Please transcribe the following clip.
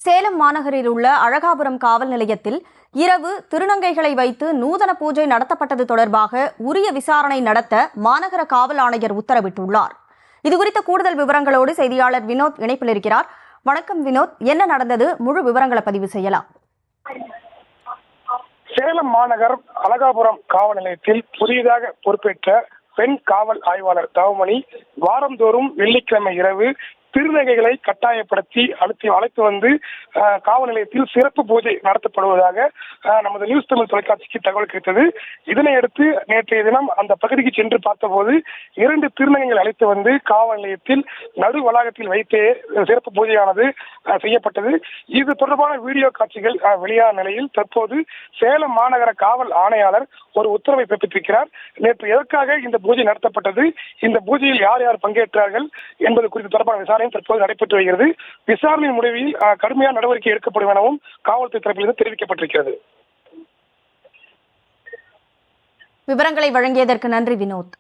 சேலம் மாநகரில் உள்ள அழகாபுரம் காவல் நிலையத்தில் இரவு திருநங்கைகளை வைத்து நூதன பூஜை நடத்தப்பட்டது தொடர்பாக உரிய விசாரணை நடத்த மாநகர காவல் ஆணையர் உத்தரவிட்டுள்ளார். இதுகுறித்த கூடுதல் விவரங்களோடு செய்தியாளர் வினோத் இணைப்பில் இருக்கிறார். வணக்கம் வினோத், என்ன நடந்தது? முழு விவரங்களை பதிவு செய்யலாம். சேலம் மாநகர் அழகாபுரம் காவல் நிலையத்தில் புதியதாக பொறுப்பேற்ற பெண் காவல் ஆய்வாளர் தவமணி வாரந்தோறும் வெள்ளிக்கிழமை இரவு திருநங்கைகளை கட்டாயப்படுத்தி அழைத்து வந்து காவல் நிலையத்தில் சிறப்பு பூஜை நடத்தப்படுவதாக நமது நியூஸ் தமிழ் தொலைக்காட்சிக்கு தகவல் கிடைத்தது. இதனையடுத்து நேற்றைய தினம் அந்த பகுதிக்கு சென்று பார்த்தபோது 2 திருநங்கைகள் அழைத்து வந்து காவல் நிலையத்தில் நடு வளாகத்தில் வைத்தே சிறப்பு பூஜையானது செய்யப்பட்டது. இது தொடர்பான வீடியோ காட்சிகள் வெளியான நிலையில் தற்போது சேலம் மாநகர காவல் ஆணையாளர் ஒரு உத்தரவை பிறப்பித்திருக்கிறார். நேற்று எதற்காக இந்த பூஜை நடத்தப்பட்டது, இந்த பூஜையில் யார் யார் பங்கேற்றார்கள் என்பது குறித்து தொடர்பான விசாரணை தற்போது நடைபெற்று வருகிறது. விசாரணையின் முடிவில் கடுமையான நடவடிக்கை எடுக்கப்படும் எனவும் காவல்துறை தரப்பிலிருந்து தெரிவிக்கப்பட்டிருக்கிறது. விவரங்களை வழங்கியதற்கு நன்றி வினோத்.